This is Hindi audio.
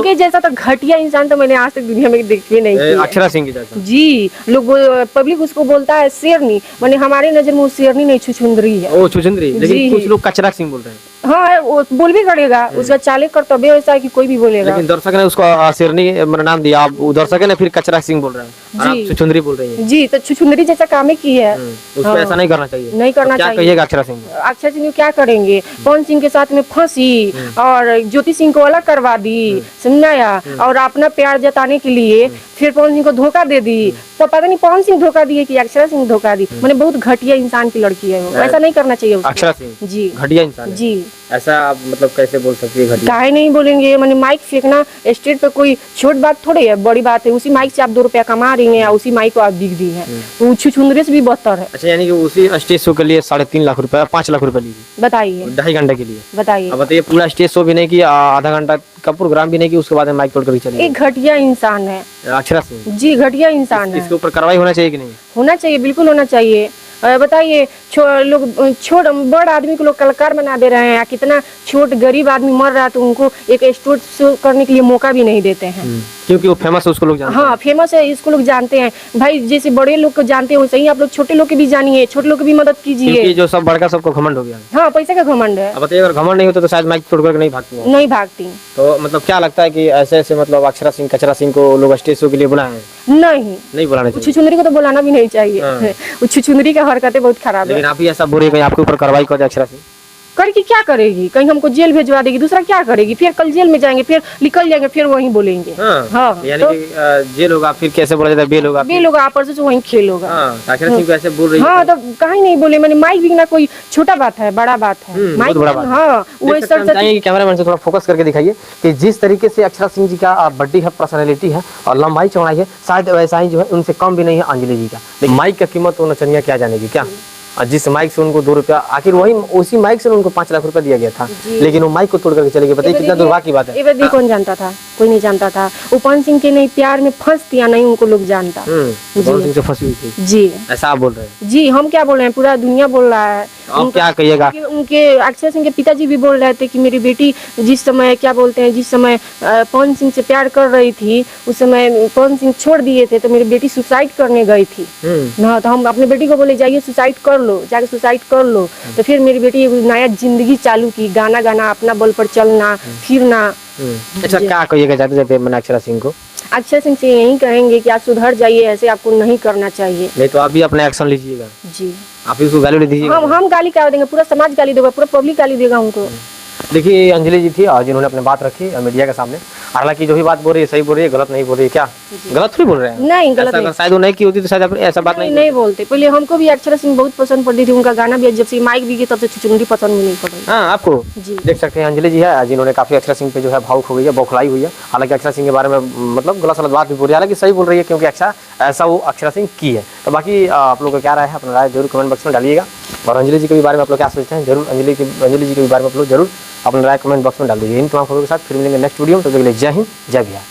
इनके जैसा तो घटिया इंसान तो मैंने आज तक दुनिया में देखे नहीं किया। अक्षरा सिंह के जैसा। जी, लोग पब्लिक उसको बोलता है शेरनी, मैंने हमारे नजर में वो शेरनी नहीं छुछुंदरी है। ओ छुछुंदरी, लेकिन कुछ लोग कचरा सिंह बोल रहे हैं। हाँ, वो बोल भी करेगा, उसका चाले कर्तव्य ऐसा है कि कोई भी बोलेगा। लेकिन दर्शक ने उसको शेरनी नाम दिया, आप दर्शक ने फिर कचरा सिंह बोल रहे हैं, और आप छुछुंदरी बोल रही हैं। जी, तो छुछुंदरी जैसा काम ही की है, उसको ऐसा नहीं करना चाहिए। नहीं करना क्या चाहिए। कहिएगा अक्षरा सिंह? अक्षरा सिंह क्या करेंगे? पवन सिंह के साथ में फंसी और ज्योति सिंह को अलग करवा दी, समझाया, और अपना प्यार जताने के लिए फिर पवन सिंह को धोखा दे दी। तो पता नहीं पवन सिंह धोखा दिए कि अक्षरा सिंह धोखा दी। मैंने बहुत घटिया इंसान की लड़की है वो, ऐसा नहीं करना चाहिए उसको। अक्षरा सिंह जी घटिया इंसान है। जी, ऐसा आप मतलब कैसे बोल सकती है घटिया? काहे नहीं बोलेंगे? मैंने माइक फेंकना स्टेज पे कोई छोट बात थोड़ी है, बड़ी बात है। उसी माइक से आप 2 रुपया कमा रही हैं, उसी माइक को आप बिक दी है, तो छुछुंदरे से भी बदतर है। अच्छा, यानी कि उसी स्टेज शो के लिए 3.5 लाख रुपए 5 लाख रुपए लीजिए, बताइए 2.5 घंटे के लिए। बताइए, अब बताइए, पूरा स्टेज शो भी नहीं किया, आधा घंटा का प्रोग्राम भी नहीं किया, उसके बाद माइक तोड़ कर चले एक घटिया इंसान है। अक्षरा सिंह जी, घटिया इंसान है। इसके ऊपर कार्रवाई होना चाहिए कि नहीं? होना चाहिए, बिल्कुल होना चाहिए। बताइए, लोग छोट बड़ आदमी को लोग कलाकार बना दे रहे हैं, कितना छोट गरीब आदमी मर रहा है तो उनको एक स्टेज शो करने के लिए मौका भी नहीं देते हैं। क्योंकि वो फेमस है, उसको लोग जानते हैं। हाँ, फेमस है, इसको लोग जानते हैं। भाई जैसे बड़े लोग को जानते हैं वैसे ही आप लोग छोटे लोग की भी जानिए, छोटे लोग की भी मदद कीजिए। क्योंकि जो सब बड़का सबको घमंड हो गया। हाँ, पैसे का घमंड है। अब बताइए, अगर घमंड नहीं होता तो शायद माइक तोड़ कर नहीं भागती वो। नहीं भागती। तो मतलब क्या लगता है कि ऐसे ऐसे मतलब अक्षरा सिंह कचरा सिंह को लोग स्टेज शो के लिए बुलाए हैं? नहीं बुलाने चाहिए। छुछुंदरी को तो बुलाना भी नहीं चाहिए। वो छुछुंदरी की हरकतें बहुत खराब है। लेकिन आप ही ऐसा बोल रहे हैं कि आपके ऊपर कार्रवाई कर दे अक्षरा सिंह? करके क्या करेगी? कहीं हमको जेल भेजवा देगी, दूसरा क्या करेगी? फिर कल जेल में जाएंगे, फिर निकल जाएंगे, फिर वहीं बोलेंगे। हाँ, यानी कि जेल होगा, फिर कैसे बोला जाता है बेल होगा? बेल होगा, आपस से वहीं खेल होगा। अक्षरा सिंह को ऐसे बोल रही है? हाँ, तो कहीं नहीं बोले। मैंने माइक बिकना कोई छोटा बात है, बड़ा बात है। बहुत बड़ा बात है। हाँ, वो चाहिए कि कैमरामैन से थोड़ा फोकस करके दिखाइए कि जिस तरीके से अक्षरा सिंह जी का बड्डी है, पर्सनैलिटी है और लंबाई चौड़ाई है, शायद वैसा ही जो है उनसे कम भी नहीं है अंजलि जी का। लेकिन माइक का कीमत वो नचनिया क्या जानेगी क्या? जिस माइक से उनको 2 रुपया, आखिर वही उसी माइक से उनको 5 लाख रुपया दिया गया था, लेकिन वो माइक को तोड़ करके चले गए। बताइए कितना दुर्भाग्य की बात है। ये कौन जानता था? कोई नहीं जानता था। पवन सिंह के नहीं प्यार में फंसती या नहीं उनको लोग जानता। पवन सिंह से फंसी हुई थी जी, ऐसा आप बोल रहे हैं? जी, हम क्या बोल रहे हैं, पूरा दुनिया बोल रहा है। आप क्या कहिएगा? उनके अक्षय सिंह के पिताजी भी बोल रहे थे कि मेरी बेटी जिस समय क्या बोलते हैं, जिस समय पवन सिंह से प्यार कर रही थी उस समय पवन सिंह छोड़ दिए थे, तो मेरी बेटी सुसाइड करने गई थी ना। तो हम अपने बेटी को बोले जाइए सुसाइड कर लो, जाके सुसाइड कर लो। तो फिर मेरी बेटी एक नया जिंदगी चालू की, गाना गाना, अपना बल पर चलना फिरना। अच्छा, क्या कहिएगा जाते जाते मैंने अक्षरा सिंह को? अक्षय सिंह से यही कहेंगे कि आप सुधर जाइए, ऐसे आपको नहीं करना चाहिए। नहीं तो आप भी अपने एक्शन लीजिएगा। जी, आप उसको गाली दीजिएगा। हम गाली क्या देंगे? पूरा समाज गाली देगा, पूरा पब्लिक गाली देगा हमको। देखिए, अंजलि जी थी और जिन्होंने अपने बात रखी मीडिया के सामने। हालांकि जो भी बात बोल रही है सही बोल रही है, गलत नहीं बोल रही है। क्या गलत थोड़ी बोल रहे हैं? नहीं, गलत नहीं। शायद वो नहीं की होती तो शायद ऐसा बात नहीं बोलते। पहले हमको भी अक्षरा सिंह बहुत पसंद पड़ती थी, उनका गाना भी जब से माइक भी तब से छुछुंदरी पसंद भी नहीं पड़ रही। हाँ, आपको जी, देख सकते हैं अंजलि जी है जिन्होंने काफी अक्षरा सिंह पे जो है भावुक हो गई है, बौखलाई हुई है। हालांकि अक्षरा सिंह के बारे में मतलब गलत सलत बात भी बोल रही है, हालांकि सही बोल रही है क्योंकि ऐसा वो अक्षरा सिंह की है। तो बाकी आप लोगों को क्या राय है, अपना राय जरूर कमेंट बॉक्स में डालिएगा। और अंजलि जी के बारे में आप लोग क्या सोचते हैं, जरूर अंजलि जी के बारे में आप लोग जरूर अपना राय कमेंट बॉक्स में डाल दीजिए। इन तमाम खबरों के साथ फिर मिलेंगे नेक्स्ट वीडियो में। तो जय हिंद, जय बिहार।